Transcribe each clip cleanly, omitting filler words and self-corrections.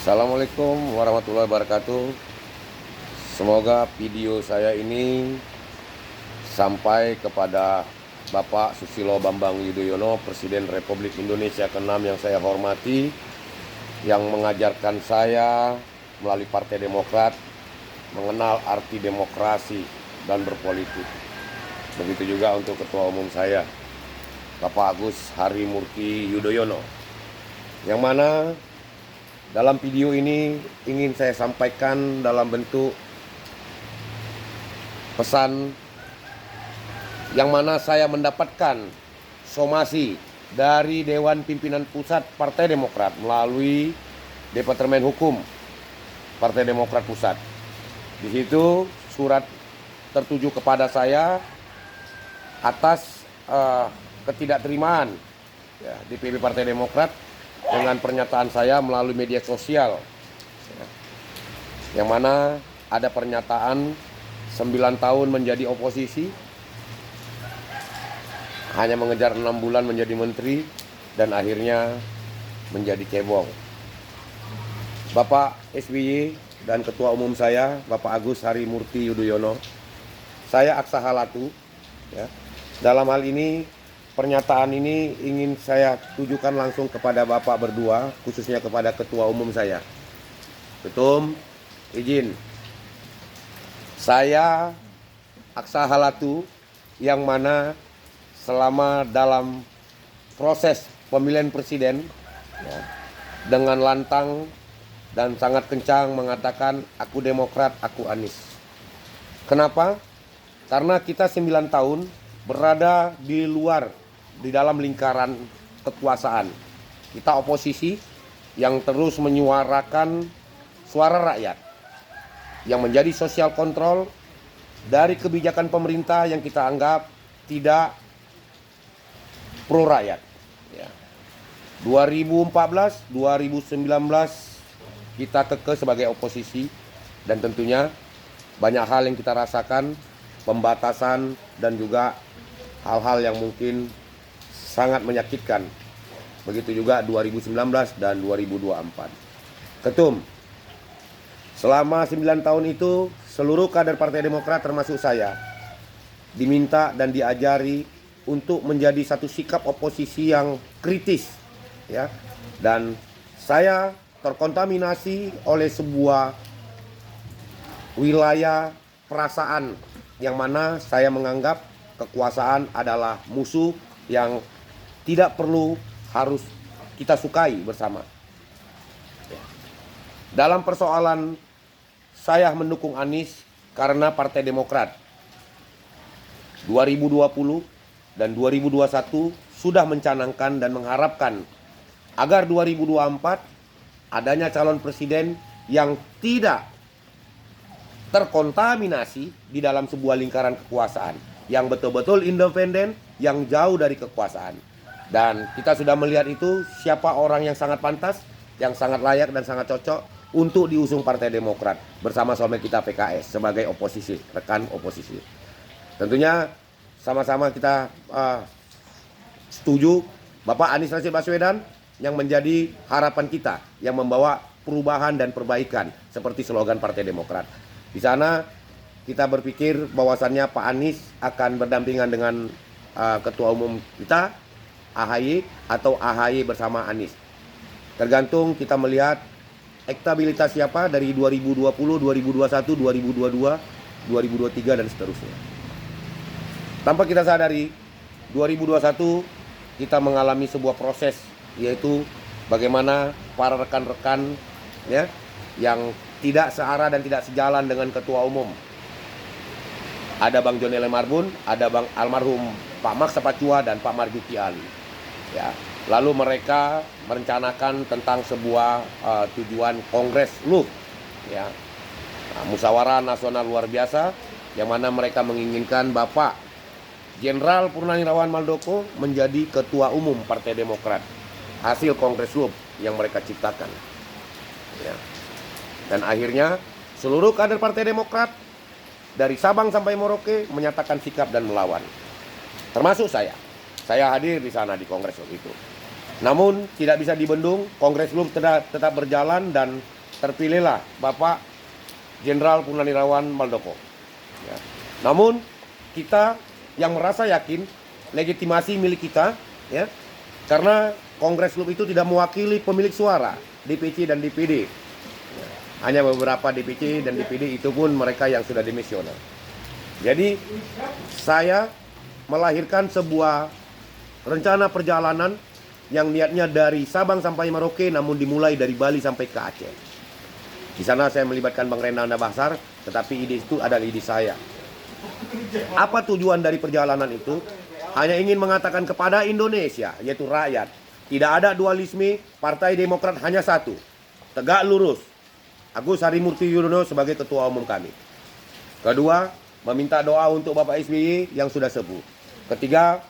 Assalamualaikum warahmatullahi wabarakatuh. Semoga video saya ini sampai kepada Bapak Susilo Bambang Yudhoyono, Presiden Republik Indonesia ke-6 yang saya hormati, yang mengajarkan saya melalui Partai Demokrat mengenal arti demokrasi dan berpolitik. Begitu juga untuk Ketua Umum saya, Bapak Agus Harimurti Yudhoyono, yang mana dalam video ini ingin saya sampaikan dalam bentuk pesan yang mana saya mendapatkan somasi dari Dewan Pimpinan Pusat Partai Demokrat melalui Departemen Hukum Partai Demokrat Pusat. Di situ surat tertuju kepada saya atas ketidakterimaan DPP Partai Demokrat dengan pernyataan saya melalui media sosial, yang mana ada pernyataan 9 tahun menjadi oposisi, hanya mengejar 6 bulan menjadi menteri, dan akhirnya menjadi cebong. Bapak SBY dan Ketua Umum saya, Bapak Agus Harimurti Yudhoyono, saya aksa halatu, dalam hal ini pernyataan ini ingin saya tujukan langsung kepada Bapak berdua, khususnya kepada Ketua Umum saya. Ketum, izin. Saya aksa halatu yang mana selama dalam proses pemilihan presiden dengan lantang dan sangat kencang mengatakan aku Demokrat, aku Anies. Kenapa? Karena kita 9 tahun berada di luar, di dalam lingkaran kekuasaan. Kita oposisi yang terus menyuarakan suara rakyat, yang menjadi social control dari kebijakan pemerintah yang kita anggap tidak pro rakyat. 2014, 2019 kita kekeh sebagai oposisi, dan tentunya banyak hal yang kita rasakan, pembatasan dan juga hal-hal yang mungkin sangat menyakitkan. Begitu juga 2019 dan 2024. Ketum, selama 9 tahun itu seluruh kader Partai Demokrat termasuk saya diminta dan diajari untuk menjadi satu sikap oposisi yang kritis, dan saya terkontaminasi oleh sebuah wilayah perasaan yang mana saya menganggap kekuasaan adalah musuh yang tidak perlu harus kita sukai bersama. Dalam persoalan saya mendukung Anies karena Partai Demokrat 2020 dan 2021 sudah mencanangkan dan mengharapkan agar 2024 adanya calon presiden yang tidak terkontaminasi di dalam sebuah lingkaran kekuasaan, yang betul-betul independen, yang jauh dari kekuasaan. Dan kita sudah melihat itu siapa orang yang sangat pantas, yang sangat layak dan sangat cocok untuk diusung Partai Demokrat bersama suami kita PKS sebagai oposisi, rekan oposisi. Tentunya sama-sama kita setuju Bapak Anies Rashid Baswedan yang menjadi harapan kita, yang membawa perubahan dan perbaikan seperti slogan Partai Demokrat. Di sana kita berpikir bahwasannya Pak Anies akan berdampingan dengan Ketua Umum kita, AHY, atau AHY bersama Anies. Tergantung kita melihat elektabilitas siapa dari 2020, 2021, 2022, 2023 dan seterusnya. Tanpa kita sadari, 2021 kita mengalami sebuah proses, yaitu bagaimana para rekan-rekan yang tidak searah dan tidak sejalan dengan Ketua Umum. Ada Bang John L. Marbun, ada Bang almarhum Pak Max Sapacua dan Pak Marjuki Ali. Lalu mereka merencanakan tentang sebuah tujuan Kongres LUF, Musyawarah Nasional Luar Biasa, yang mana mereka menginginkan Bapak Jenderal Purnawirawan Maldoko menjadi Ketua Umum Partai Demokrat, hasil Kongres LUF yang mereka ciptakan. Dan akhirnya seluruh kader Partai Demokrat dari Sabang sampai Merauke menyatakan sikap dan melawan, termasuk saya. Saya hadir di sana di Kongres itu. Namun tidak bisa dibendung, Kongres Klub tetap berjalan dan terpilihlah Bapak Jenderal Purnawirawan Muldoko. Ya. Namun kita yang merasa yakin legitimasi milik kita, ya, karena Kongres Klub itu tidak mewakili pemilik suara DPC dan DPD. Ya. Hanya beberapa DPC dan DPD, itu pun mereka yang sudah dimisioner. Jadi saya melahirkan sebuah rencana perjalanan yang niatnya dari Sabang sampai Merauke, namun dimulai dari Bali sampai ke Aceh. Di sana saya melibatkan Bang Renanda Bahsar, tetapi ide itu adalah ide saya. Apa tujuan dari perjalanan itu? Hanya ingin mengatakan kepada Indonesia, yaitu rakyat, tidak ada dualisme, Partai Demokrat hanya satu, tegak lurus. Agus Harimurti Yudhoyono sebagai ketua umum kami. Kedua, meminta doa untuk Bapak SBY yang sudah sepuh. Ketiga,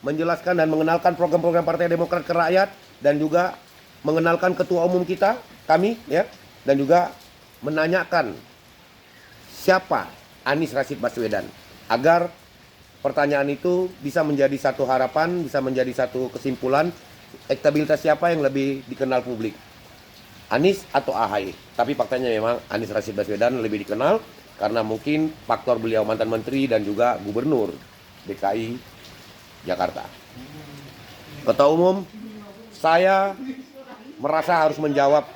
menjelaskan dan mengenalkan program-program Partai Demokrat ke rakyat, dan juga mengenalkan ketua umum kita, kami, ya, dan juga menanyakan siapa Anies Rashid Baswedan, agar pertanyaan itu bisa menjadi satu harapan, bisa menjadi satu kesimpulan, elektabilitas siapa yang lebih dikenal publik, Anies atau AHY. Tapi faktanya memang Anies Rashid Baswedan lebih dikenal karena mungkin faktor beliau mantan menteri dan juga gubernur DKI Jakarta. Ketua umum, saya merasa harus menjawab,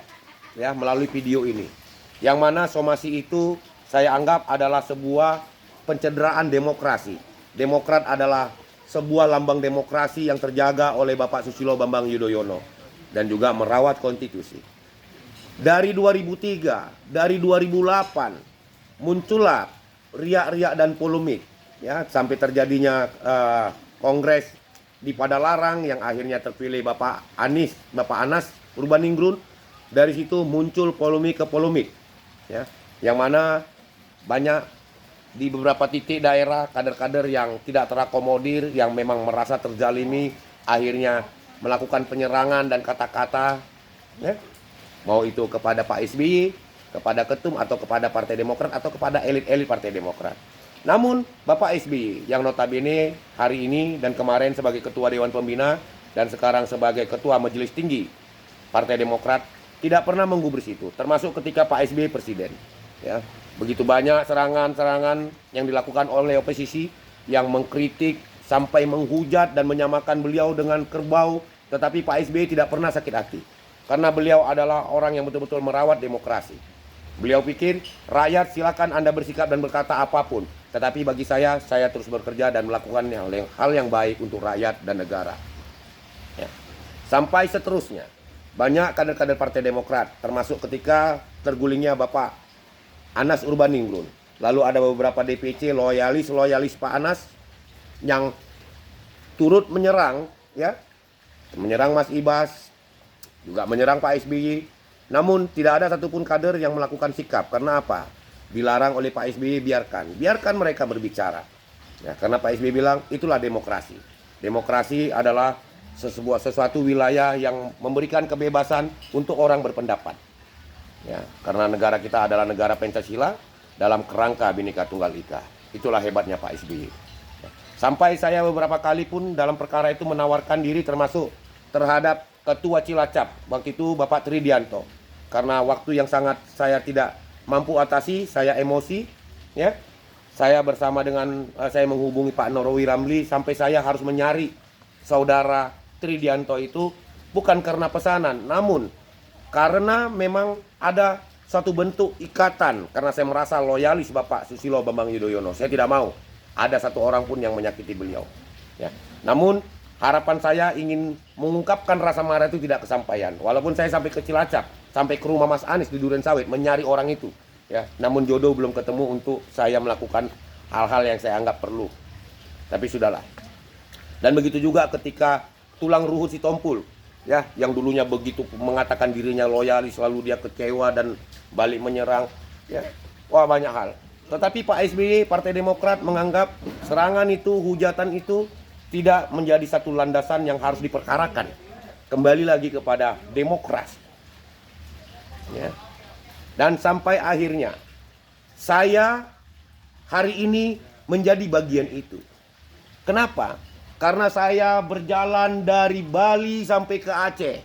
ya, melalui video ini, yang mana somasi itu saya anggap adalah sebuah pencederaan demokrasi. Demokrat adalah sebuah lambang demokrasi yang terjaga oleh Bapak Susilo Bambang Yudhoyono dan juga merawat konstitusi. Dari 2003, dari 2008 muncullah riak-riak dan polemik, ya, sampai terjadinya Kongres di Padalarang yang akhirnya terpilih Bapak Anas Urbaningrum. Dari situ muncul polemik ke polemik, ya, yang mana banyak di beberapa titik daerah kader-kader yang tidak terakomodir, yang memang merasa terzalimi, akhirnya melakukan penyerangan dan kata-kata, ya, mau itu kepada Pak SBY, kepada ketum, atau kepada Partai Demokrat, atau kepada elit-elit Partai Demokrat. Namun Bapak SBY yang notabene hari ini dan kemarin sebagai Ketua Dewan Pembina dan sekarang sebagai Ketua Majelis Tinggi Partai Demokrat tidak pernah menggubris itu, termasuk ketika Pak SBY presiden. Ya, begitu banyak serangan-serangan yang dilakukan oleh oposisi yang mengkritik sampai menghujat dan menyamakan beliau dengan kerbau, tetapi Pak SBY tidak pernah sakit hati karena beliau adalah orang yang betul-betul merawat demokrasi. Beliau pikir rakyat silakan Anda bersikap dan berkata apapun, tetapi bagi saya terus bekerja dan melakukan hal yang baik untuk rakyat dan negara. Ya. Sampai seterusnya, banyak kader-kader Partai Demokrat, termasuk ketika tergulingnya Bapak Anas Urbaningrum. Lalu ada beberapa DPC loyalis Pak Anas yang turut menyerang, ya, menyerang Mas Ibas, juga menyerang Pak SBY. Namun tidak ada satupun kader yang melakukan sikap. Karena apa? Dilarang oleh Pak SBY, biarkan mereka berbicara. Ya, karena Pak SBY bilang itulah demokrasi. Demokrasi adalah sesuatu wilayah yang memberikan kebebasan untuk orang berpendapat. Ya, karena negara kita adalah negara Pancasila dalam kerangka Bhinneka Tunggal Ika. Itulah hebatnya Pak SBY. Ya. Sampai saya beberapa kali pun dalam perkara itu menawarkan diri, termasuk terhadap Ketua Cilacap waktu itu Bapak Tridianto. Karena waktu yang sangat saya tidak mampu atasi, saya emosi, ya. Saya bersama dengan saya menghubungi Pak Norowi Ramli sampai saya harus menyari saudara Tridianto itu bukan karena pesanan, namun karena memang ada suatu bentuk ikatan, karena saya merasa loyalis Bapak Susilo Bambang Yudhoyono. Saya tidak mau ada satu orang pun yang menyakiti beliau, ya. Namun harapan saya ingin mengungkapkan rasa marah itu tidak kesampaian. Walaupun saya sampai ke Cilacap, sampai ke rumah Mas Anies di Durensawit menyari orang itu, ya. Namun jodoh belum ketemu untuk saya melakukan hal-hal yang saya anggap perlu. Tapi sudahlah. Dan begitu juga ketika tulang ruhut si Tompul, ya, yang dulunya begitu mengatakan dirinya loyalis, lalu dia kecewa dan balik menyerang, ya. Wah, banyak hal. Tetapi Pak SBY, Partai Demokrat menganggap serangan itu, hujatan itu tidak menjadi satu landasan yang harus diperkarakan. Kembali lagi kepada demokrasi, ya. Dan sampai akhirnya saya hari ini menjadi bagian itu. Kenapa? Karena saya berjalan dari Bali sampai ke Aceh,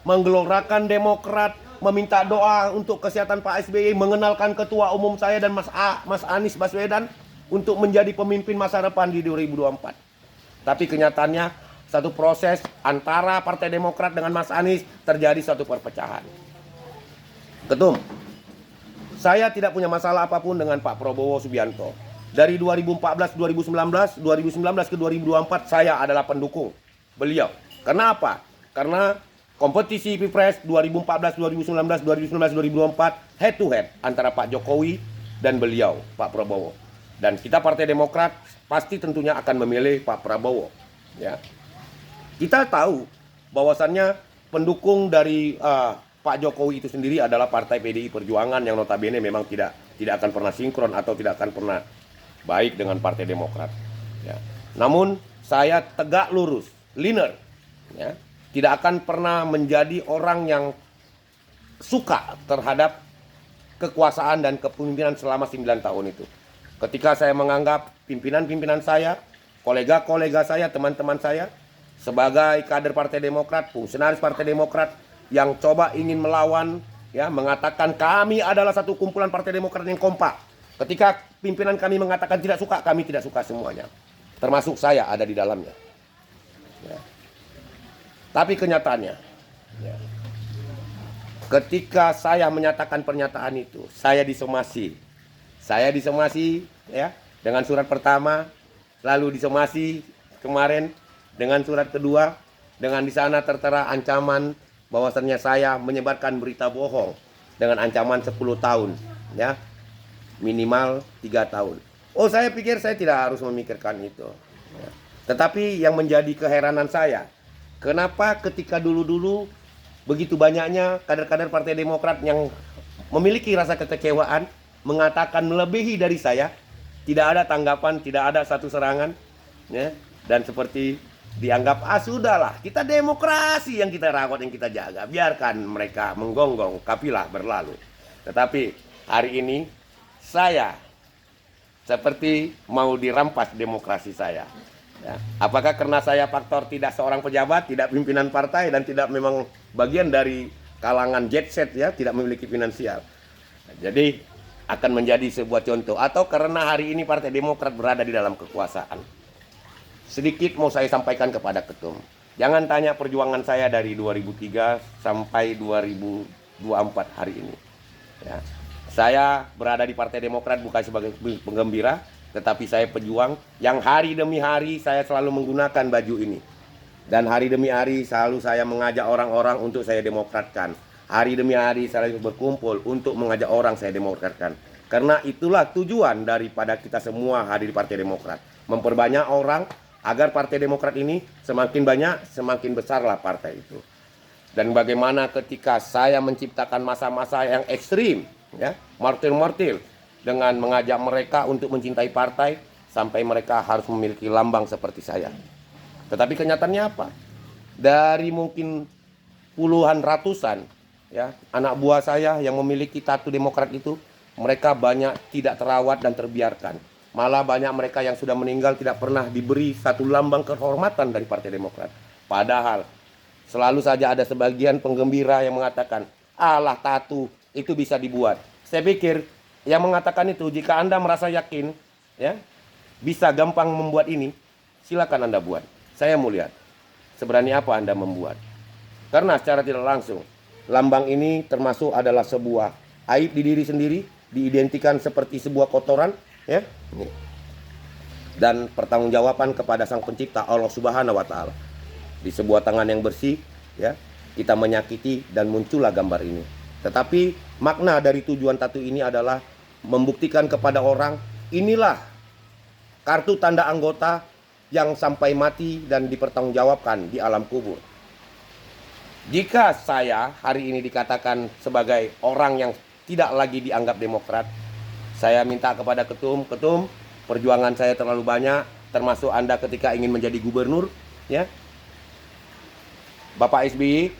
menggelorakan Demokrat, meminta doa untuk kesehatan Pak SBY, mengenalkan ketua umum saya dan Mas Anies Baswedan untuk menjadi pemimpin masa depan di 2024. Tapi kenyataannya satu proses antara Partai Demokrat dengan Mas Anies terjadi suatu perpecahan. Ketum, saya tidak punya masalah apapun dengan Pak Prabowo Subianto. Dari 2014, 2019, 2019 ke 2024 saya adalah pendukung beliau. Kenapa? Karena kompetisi Pilpres 2014, 2019, 2019, 2024 head to head antara Pak Jokowi dan beliau, Pak Prabowo. Dan kita Partai Demokrat pasti tentunya akan memilih Pak Prabowo. Ya. Kita tahu bahwasannya pendukung dari Pak Jokowi itu sendiri adalah Partai PDI Perjuangan yang notabene memang tidak akan pernah sinkron atau tidak akan pernah baik dengan Partai Demokrat. Ya. Namun saya tegak lurus, linear, ya, tidak akan pernah menjadi orang yang suka terhadap kekuasaan dan kepemimpinan selama 9 tahun itu. Ketika saya menganggap pimpinan-pimpinan saya, kolega-kolega saya, teman-teman saya sebagai kader Partai Demokrat, fungsionaris Partai Demokrat yang coba ingin melawan, ya, mengatakan kami adalah satu kumpulan Partai Demokrat yang kompak. Ketika pimpinan kami mengatakan tidak suka, kami tidak suka semuanya. Termasuk saya ada di dalamnya. Ya. Tapi kenyataannya, ya, ketika saya menyatakan pernyataan itu, saya disomasi. Saya disomasi, ya, dengan surat pertama, lalu disomasi kemarin dengan surat kedua, dengan di sana tertera ancaman bahwasannya saya menyebarkan berita bohong dengan ancaman 10 tahun, ya, minimal 3 tahun. Oh, saya pikir saya tidak harus memikirkan itu. Ya. Tetapi yang menjadi keheranan saya, kenapa ketika dulu-dulu begitu banyaknya kader-kader Partai Demokrat yang memiliki rasa kekecewaan, mengatakan melebihi dari saya, tidak ada tanggapan, tidak ada satu serangan, ya, dan seperti dianggap sudahlah, kita demokrasi yang kita rawat, yang kita jaga, biarkan mereka menggonggong, kafilah berlalu. Tetapi hari ini saya seperti mau dirampas demokrasi saya. Ya. Apakah karena saya faktor tidak seorang pejabat, tidak pimpinan partai, dan tidak memang bagian dari kalangan jet set, ya, tidak memiliki finansial. Jadi akan menjadi sebuah contoh, atau karena hari ini Partai Demokrat berada di dalam kekuasaan. Sedikit mau saya sampaikan kepada Ketum. Jangan tanya perjuangan saya dari 2003 sampai 2024 hari ini. Ya. Saya berada di Partai Demokrat bukan sebagai penggembira, tetapi saya pejuang yang hari demi hari saya selalu menggunakan baju ini. Dan hari demi hari selalu saya mengajak orang-orang untuk saya demokratkan. Hari demi hari saya berkumpul untuk mengajak orang saya demokratkan. Karena itulah tujuan daripada kita semua hadir di Partai Demokrat. Memperbanyak orang agar Partai Demokrat ini semakin banyak, semakin besarlah partai itu. Dan bagaimana ketika saya menciptakan masa-masa yang ekstrim, ya, mortil-mortil, dengan mengajak mereka untuk mencintai partai sampai mereka harus memiliki lambang seperti saya. Tetapi kenyataannya apa? Dari mungkin puluhan, ratusan, ya, anak buah saya yang memiliki tato Demokrat itu, mereka banyak tidak terawat dan terbiarkan. Malah banyak mereka yang sudah meninggal tidak pernah diberi satu lambang kehormatan dari Partai Demokrat. Padahal selalu saja ada sebagian penggembira yang mengatakan, alah, tato itu bisa dibuat. Saya pikir yang mengatakan itu, jika Anda merasa yakin, ya, bisa gampang membuat ini, silakan Anda buat. Saya mau lihat seberani apa Anda membuat. Karena secara tidak langsung lambang ini termasuk adalah sebuah aib di diri sendiri, diidentikan seperti sebuah kotoran, ya. Dan pertanggungjawaban kepada Sang Pencipta Allah Subhanahu wa taala. Di sebuah tangan yang bersih, ya, kita menyakiti dan muncullah gambar ini. Tetapi makna dari tujuan tato ini adalah membuktikan kepada orang, inilah kartu tanda anggota yang sampai mati dan dipertanggungjawabkan di alam kubur. Jika saya hari ini dikatakan sebagai orang yang tidak lagi dianggap Demokrat, saya minta kepada Ketum, perjuangan saya terlalu banyak, termasuk Anda ketika ingin menjadi gubernur, ya. Bapak SBY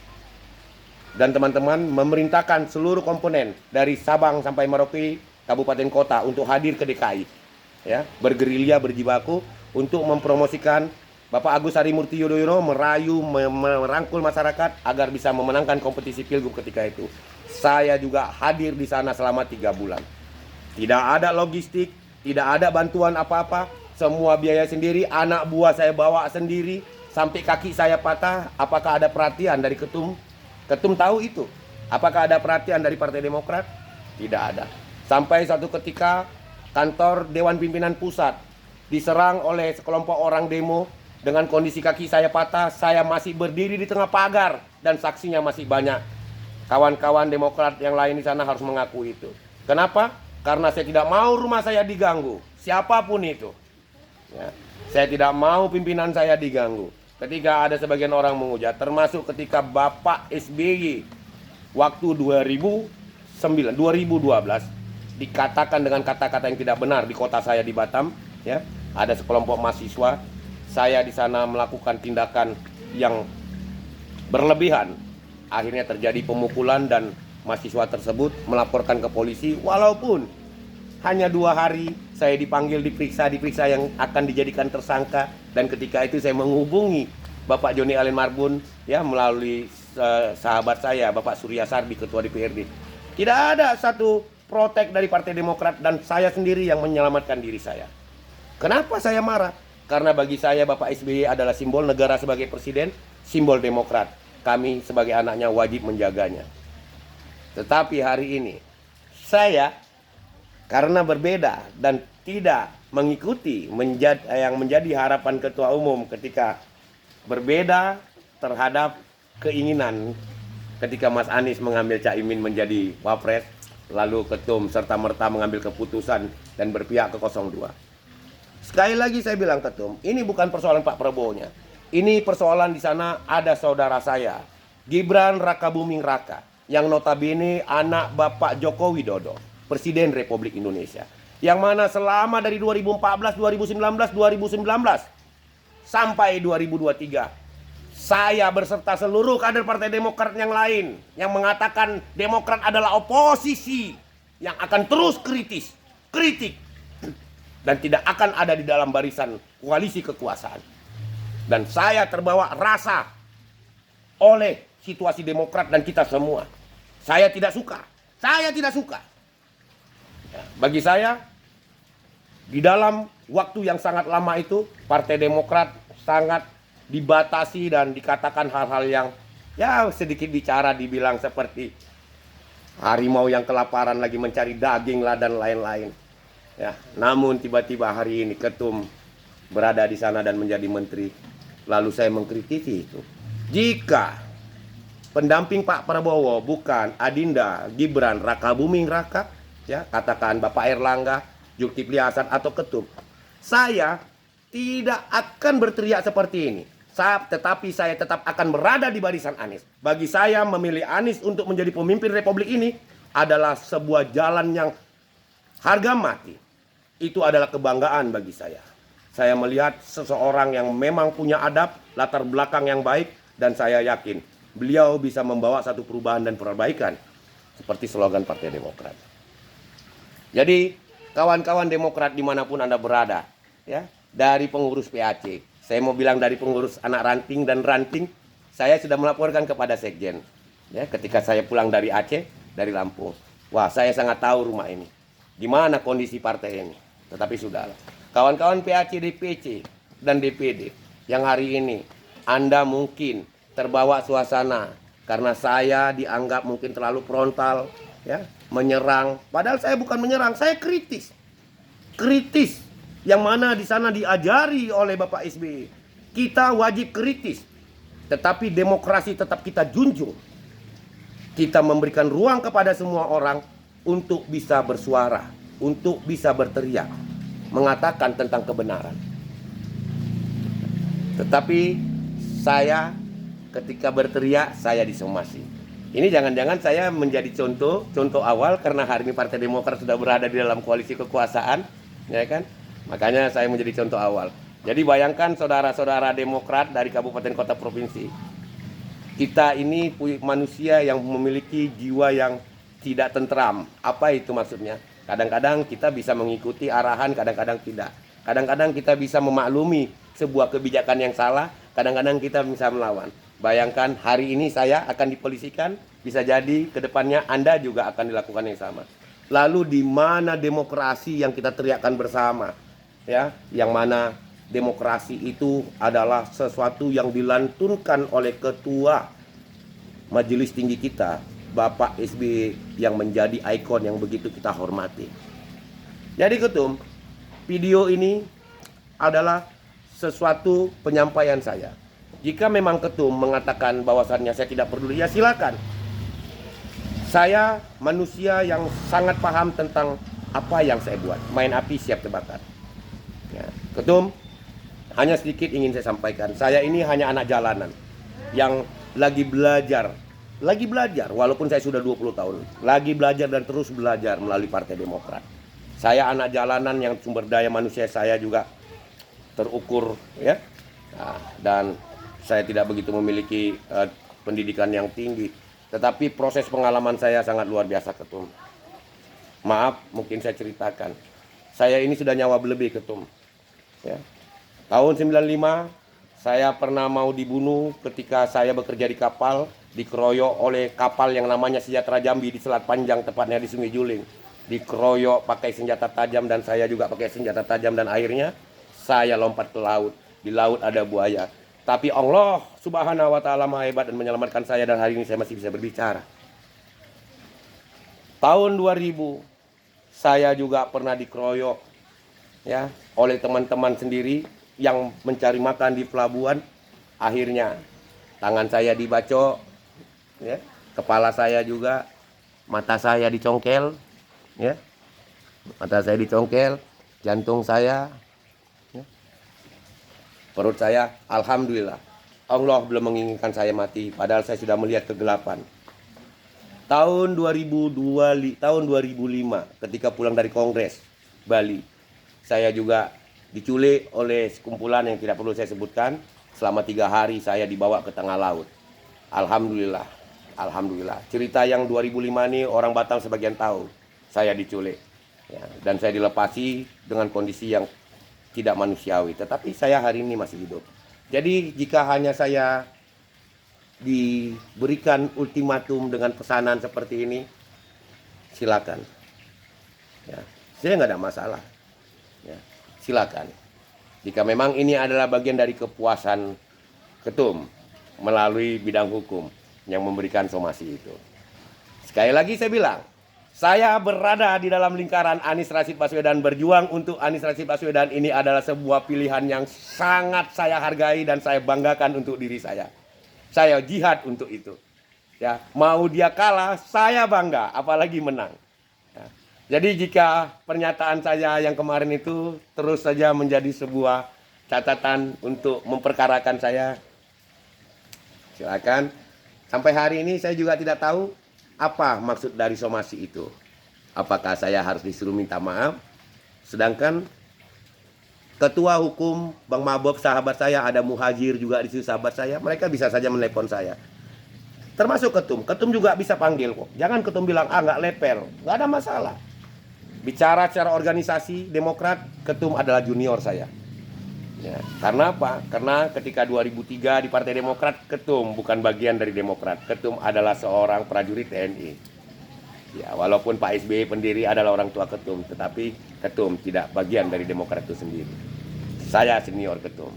dan teman-teman memerintahkan seluruh komponen dari Sabang sampai Merauke, kabupaten kota untuk hadir ke DKI, ya, bergerilya, berjibaku untuk mempromosikan Bapak Agus Harimurti Yudhoyono merayu, merangkul masyarakat agar bisa memenangkan kompetisi Pilgub ketika itu. Saya juga hadir di sana selama 3 bulan. Tidak ada logistik, tidak ada bantuan apa-apa, semua biaya sendiri, anak buah saya bawa sendiri, sampai kaki saya patah. Apakah ada perhatian dari ketum? Ketum tahu itu. Apakah ada perhatian dari Partai Demokrat? Tidak ada. Sampai satu ketika kantor Dewan Pimpinan Pusat diserang oleh sekelompok orang demo. Dengan kondisi kaki saya patah, saya masih berdiri di tengah pagar dan saksinya masih banyak. Kawan-kawan Demokrat yang lain di sana harus mengakui itu. Kenapa? Karena saya tidak mau rumah saya diganggu, siapapun itu. Ya, saya tidak mau pimpinan saya diganggu. Ketika ada sebagian orang menghujat, termasuk ketika Bapak SBY waktu 2012 dikatakan dengan kata-kata yang tidak benar di kota saya di Batam, ya, ada sekelompok mahasiswa. Saya di sana melakukan tindakan yang berlebihan. Akhirnya terjadi pemukulan dan mahasiswa tersebut melaporkan ke polisi. Walaupun hanya 2 hari saya dipanggil, diperiksa yang akan dijadikan tersangka. Dan ketika itu saya menghubungi Bapak Joni Allen Marbun, ya, melalui sahabat saya Bapak Surya Sardi, Ketua DPRD. Tidak ada satu protek dari Partai Demokrat dan saya sendiri yang menyelamatkan diri saya. Kenapa saya marah? Karena bagi saya Bapak SBY adalah simbol negara sebagai presiden, simbol Demokrat. Kami sebagai anaknya wajib menjaganya. Tetapi hari ini saya karena berbeda dan tidak mengikuti yang menjadi harapan Ketua Umum ketika berbeda terhadap keinginan ketika Mas Anies mengambil Caimin menjadi Wapres, lalu Ketum serta-merta mengambil keputusan dan berpihak ke 02. Sekali lagi saya bilang Ketum, ini bukan persoalan Pak Prabowo-nya. Ini persoalan di sana ada saudara saya, Gibran Rakabuming Raka, yang notabene anak Bapak Joko Widodo, Presiden Republik Indonesia. Yang mana selama dari 2014, 2019 sampai 2023, saya berserta seluruh kader Partai Demokrat yang lain yang mengatakan Demokrat adalah oposisi yang akan terus kritik dan tidak akan ada di dalam barisan koalisi kekuasaan. Dan saya terbawa rasa oleh situasi Demokrat dan kita semua. Saya tidak suka. Ya, bagi saya, di dalam waktu yang sangat lama itu, Partai Demokrat sangat dibatasi dan dikatakan hal-hal yang, ya, sedikit bicara dibilang seperti harimau yang kelaparan lagi mencari daging lah dan lain-lain. Ya, namun tiba-tiba hari ini Ketum berada di sana dan menjadi menteri. Lalu saya mengkritisi itu. Jika pendamping Pak Prabowo bukan Adinda Gibran Rakabuming Raka, ya, katakan Bapak Erlangga, Zulkifli Hasan atau Ketum, saya tidak akan berteriak seperti ini. Tetapi saya tetap akan berada di barisan Anies. Bagi saya memilih Anies untuk menjadi pemimpin Republik ini adalah sebuah jalan yang harga mati. Itu adalah kebanggaan bagi saya. Saya melihat seseorang yang memang punya adab, latar belakang yang baik, dan saya yakin beliau bisa membawa satu perubahan dan perbaikan seperti slogan Partai Demokrat. Jadi kawan-kawan Demokrat dimanapun Anda berada, ya, dari pengurus PAC, saya mau bilang dari pengurus anak ranting dan ranting, saya sudah melaporkan kepada Sekjen, ya, ketika saya pulang dari Aceh, dari Lampung. Wah, saya sangat tahu rumah ini, gimana kondisi partai ini. Tetapi sudahlah, kawan-kawan PAC, DPC, dan DPD yang hari ini Anda mungkin terbawa suasana karena saya dianggap mungkin terlalu frontal, ya, menyerang. Padahal saya bukan menyerang, saya kritis. Yang mana di sana diajari oleh Bapak SBY. Kita wajib kritis, tetapi demokrasi tetap kita junjung. Kita memberikan ruang kepada semua orang untuk bisa bersuara, untuk bisa berteriak, mengatakan tentang kebenaran. Tetapi saya ketika berteriak, saya disomasi. Ini jangan-jangan saya menjadi contoh awal karena hari ini Partai Demokrat sudah berada di dalam koalisi kekuasaan, ya kan? Makanya saya menjadi contoh awal. Jadi bayangkan saudara-saudara Demokrat dari kabupaten kota provinsi. Kita ini manusia yang memiliki jiwa yang tidak tentram. Apa itu maksudnya? Kadang-kadang kita bisa mengikuti arahan, kadang-kadang tidak. Kadang-kadang kita bisa memaklumi sebuah kebijakan yang salah, kadang-kadang kita bisa melawan. Bayangkan hari ini saya akan dipolisikan, bisa jadi ke depannya Anda juga akan dilakukan yang sama. Lalu di mana demokrasi yang kita teriakkan bersama? Ya, yang mana demokrasi itu adalah sesuatu yang dilantunkan oleh ketua majelis tinggi kita, Bapak SBY, yang menjadi ikon yang begitu kita hormati. Jadi ketum, video ini adalah sesuatu penyampaian saya. Jika memang ketum mengatakan bahwasannya saya tidak peduli, ya silakan. Saya manusia yang sangat paham tentang apa yang saya buat. Main api siap terbakar. Ya, ketum, hanya sedikit ingin saya sampaikan. Saya ini hanya anak jalanan yang lagi belajar walaupun saya sudah 20 tahun. Lagi belajar dan terus belajar melalui Partai Demokrat. Saya anak jalanan yang sumber daya manusia saya juga terukur, ya. Nah, dan saya tidak begitu memiliki pendidikan yang tinggi, tetapi proses pengalaman saya sangat luar biasa, ketum. Maaf, mungkin saya ceritakan. Saya ini sudah nyawa berlebih, ketum. Ya. Tahun 95 saya pernah mau dibunuh ketika saya bekerja di kapal, dikeroyok oleh kapal yang namanya Sejahtera Jambi di Selat Panjang, tepatnya di Sungai Juling. Dikeroyok pakai senjata tajam dan saya juga pakai senjata tajam, dan akhirnya saya lompat ke laut. Di laut ada buaya. Tapi Allah Subhanahu wa taala Maha hebat dan menyelamatkan saya, dan hari ini saya masih bisa berbicara. Tahun 2000 saya juga pernah dikeroyok, ya, oleh teman-teman sendiri yang mencari makan di pelabuhan. Akhirnya tangan saya dibacok, ya, kepala saya juga, mata saya dicongkel, ya, mata saya dicongkel, jantung saya, ya, perut saya. Alhamdulillah Allah belum menginginkan saya mati, padahal saya sudah melihat kegelapan. Tahun 2005 ketika pulang dari Kongres Bali, saya juga diculik oleh sekumpulan yang tidak perlu saya sebutkan. Selama 3 hari saya dibawa ke tengah laut. Alhamdulillah, alhamdulillah. Cerita yang 2005 ini orang Batam sebagian tahu. Saya diculik, ya, dan saya dilepasi dengan kondisi yang tidak manusiawi. Tetapi saya hari ini masih hidup. Jadi jika hanya saya diberikan ultimatum dengan pesanan seperti ini, silakan. Ya, saya nggak ada masalah. Ya, silakan. Jika memang ini adalah bagian dari kepuasan ketum melalui bidang hukum yang memberikan somasi itu. Sekali lagi saya bilang, saya berada di dalam lingkaran Anies Rashid Baswedan. Berjuang untuk Anies Rashid Baswedan ini adalah sebuah pilihan yang sangat saya hargai dan saya banggakan untuk diri saya. Saya jihad untuk itu. Ya, mau dia kalah, saya bangga, apalagi menang. Ya. Jadi jika pernyataan saya yang kemarin itu terus saja menjadi sebuah catatan untuk memperkarakan saya, silakan. Sampai hari ini saya juga tidak tahu apa maksud dari somasi itu. Apakah saya harus disuruh minta maaf? Sedangkan ketua hukum Bang Mabob sahabat saya, ada Muhajir juga di situ sahabat saya, mereka bisa saja menelepon saya. Termasuk ketum juga bisa panggil kok. Jangan ketum bilang nggak lepel, nggak ada masalah. Bicara secara organisasi Demokrat, ketum adalah junior saya. Ya, karena apa? Karena ketika 2003 di Partai Demokrat, ketum bukan bagian dari Demokrat. Ketum adalah seorang prajurit TNI. Ya, walaupun Pak SBY pendiri adalah orang tua ketum, tetapi ketum tidak bagian dari Demokrat itu sendiri. Saya senior ketum.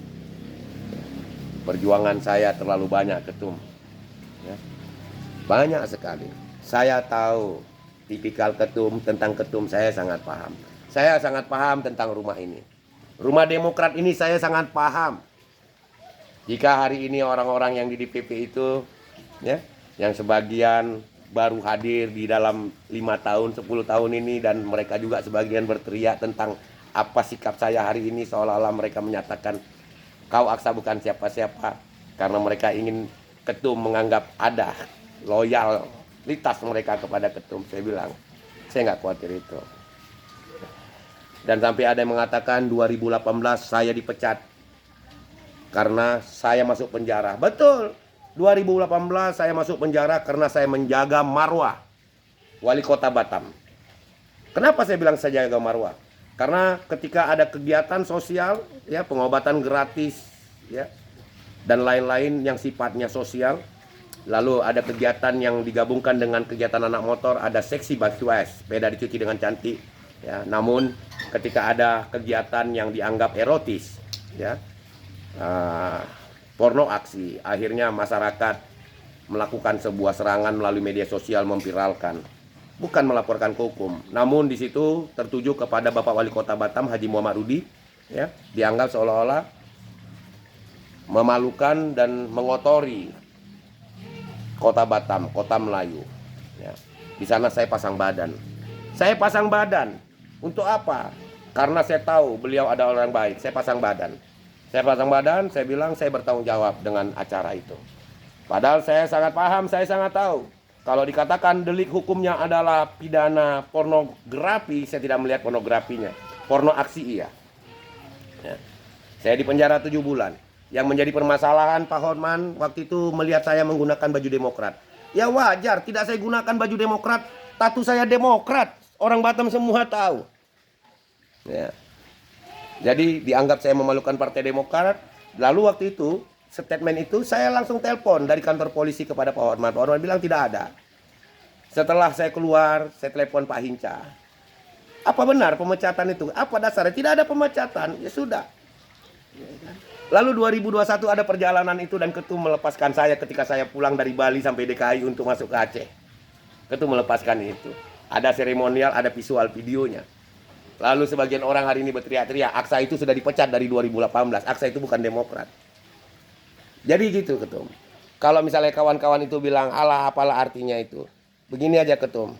Perjuangan saya terlalu banyak, ketum. Ya, banyak sekali. Saya tahu tipikal ketum, tentang ketum saya sangat paham. Saya sangat paham tentang rumah ini. Rumah Demokrat ini saya sangat paham. Jika hari ini orang-orang yang di DPP itu, ya, yang sebagian baru hadir di dalam 5 tahun, 10 tahun ini, dan mereka juga sebagian berteriak tentang apa sikap saya hari ini, seolah-olah mereka menyatakan kau Aksa bukan siapa-siapa, karena mereka ingin ketum menganggap ada loyalitas mereka kepada ketum. Saya bilang, saya nggak khawatir itu. Dan sampai ada yang mengatakan 2018 saya dipecat karena saya masuk penjara. Betul, 2018 saya masuk penjara karena saya menjaga marwah wali kota Batam. Kenapa saya bilang saya jaga marwah? Karena ketika ada kegiatan sosial, ya pengobatan gratis, ya dan lain-lain yang sifatnya sosial, lalu ada kegiatan yang digabungkan dengan kegiatan anak motor, ada seksi busway, sepeda dicuci dengan cantik, ya. Namun ketika ada kegiatan yang dianggap erotis, ya porno aksi, akhirnya masyarakat melakukan sebuah serangan melalui media sosial, memviralkan. Bukan melaporkan ke hukum, namun di situ tertuju kepada Bapak Wali Kota Batam Haji Muhammad Rudi, ya, dianggap seolah-olah memalukan dan mengotori Kota Batam, Kota Melayu. Ya. Di sana saya pasang badan. Saya pasang badan untuk apa? Karena saya tahu beliau ada orang baik. Saya pasang badan. Saya pasang badan. Saya bilang saya bertanggung jawab dengan acara itu. Padahal saya sangat paham, saya sangat tahu. Kalau dikatakan delik hukumnya adalah pidana pornografi, saya tidak melihat pornografinya. Porno aksi iya. Ya. Saya dipenjara 7 bulan. Yang menjadi permasalahan Pak Hotman waktu itu melihat saya menggunakan baju Demokrat. Ya wajar, tidak saya gunakan baju Demokrat. Tatu saya Demokrat. Orang Batam semua tahu. Ya. Jadi dianggap saya memalukan Partai Demokrat. Lalu waktu itu statement itu saya langsung telepon dari kantor polisi kepada Pak Hotman. Pak Hotman bilang tidak ada. Setelah saya keluar, saya telepon Pak Hinca. Apa benar pemecatan itu? Apa dasarnya? Tidak ada pemecatan. Ya sudah. Lalu 2021 ada perjalanan itu dan Ketum melepaskan saya ketika saya pulang dari Bali sampai DKI untuk masuk ke Aceh. Ketum melepaskan itu. Ada seremonial, ada visual videonya. Lalu sebagian orang hari ini berteriak-teriak, Aksa itu sudah dipecat dari 2018. Aksa itu bukan Demokrat. Jadi gitu Ketum. Kalau misalnya kawan-kawan itu bilang alah apalah artinya itu. Begini aja Ketum.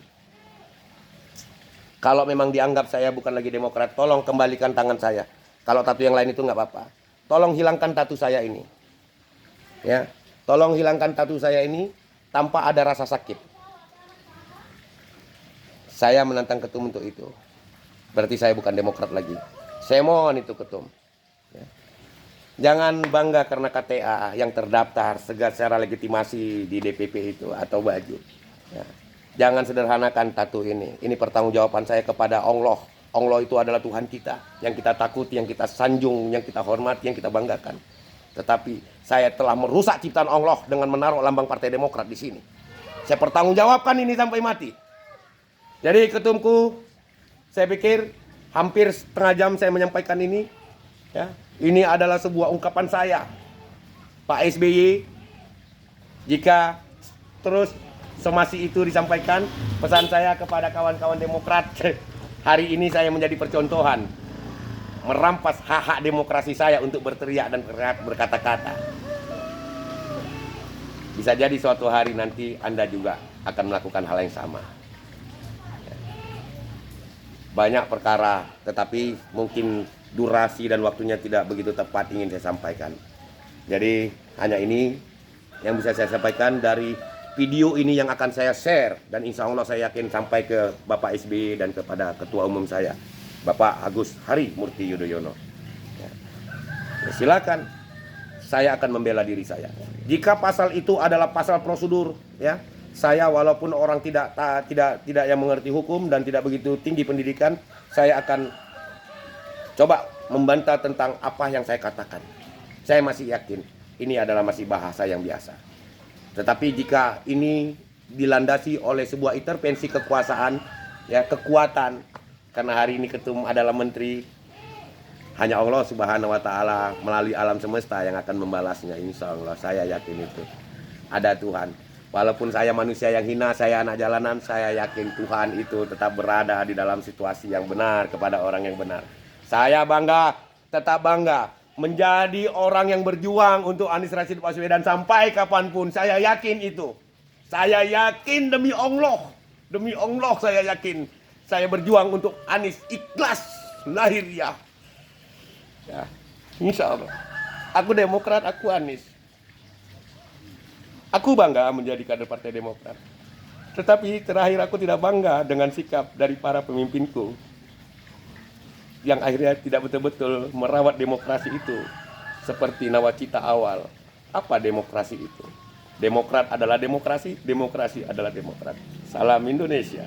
Kalau memang dianggap saya bukan lagi Demokrat, tolong kembalikan tangan saya. Kalau tato yang lain itu nggak apa-apa. Tolong hilangkan tato saya ini. Ya, tolong hilangkan tato saya ini tanpa ada rasa sakit. Saya menantang Ketum untuk itu. Berarti saya bukan Demokrat lagi. Saya mohon itu Ketum. Ya. Jangan bangga karena KTA yang terdaftar secara legitimasi di DPP itu atau baju. Ya. Jangan sederhanakan tato ini. Ini pertanggungjawaban saya kepada Allah. Allah itu adalah Tuhan kita. Yang kita takuti, yang kita sanjung, yang kita hormati, yang kita banggakan. Tetapi saya telah merusak ciptaan Allah dengan menaruh lambang Partai Demokrat di sini. Saya pertanggungjawabkan ini sampai mati. Jadi Ketumku, saya pikir hampir setengah jam saya menyampaikan ini. Ya. Ini adalah sebuah ungkapan saya, Pak SBY. Jika terus somasi itu disampaikan, pesan saya kepada kawan-kawan Demokrat, hari ini saya menjadi percontohan, merampas hak-hak demokrasi saya untuk berteriak dan berkata-kata. Bisa jadi suatu hari nanti Anda juga akan melakukan hal yang sama. Banyak perkara, tetapi mungkin durasi dan waktunya tidak begitu tepat ingin saya sampaikan. Jadi hanya ini yang bisa saya sampaikan dari video ini yang akan saya share. Dan insya Allah saya yakin sampai ke Bapak SBY dan kepada Ketua Umum saya, Bapak Agus Harimurti Yudhoyono. Ya, silakan, saya akan membela diri saya. Jika pasal itu adalah pasal prosedur, ya, saya walaupun orang tidak yang mengerti hukum dan tidak begitu tinggi pendidikan, saya akan coba membantah tentang apa yang saya katakan. Saya masih yakin ini adalah masih bahasa yang biasa. Tetapi jika ini dilandasi oleh sebuah intervensi kekuasaan, ya kekuatan, karena hari ini Ketum adalah menteri, hanya Allah Subhanahu wa taala melalui alam semesta yang akan membalasnya. Insya Allah saya yakin itu. Ada Tuhan. Walaupun saya manusia yang hina, saya anak jalanan, saya yakin Tuhan itu tetap berada di dalam situasi yang benar kepada orang yang benar. Saya bangga, tetap bangga menjadi orang yang berjuang untuk Anies Rashid Baswedan sampai kapanpun. Saya yakin itu. Saya yakin demi Allah saya yakin. Saya berjuang untuk Anies ikhlas lahiriah. Ya, insya Allah. Aku Demokrat, aku Anies. Aku bangga menjadi kader Partai Demokrat. Tetapi terakhir aku tidak bangga dengan sikap dari para pemimpinku yang akhirnya tidak betul-betul merawat demokrasi itu seperti nawacita awal. Apa demokrasi itu? Demokrat adalah demokrasi, demokrasi adalah demokrat. Salam Indonesia.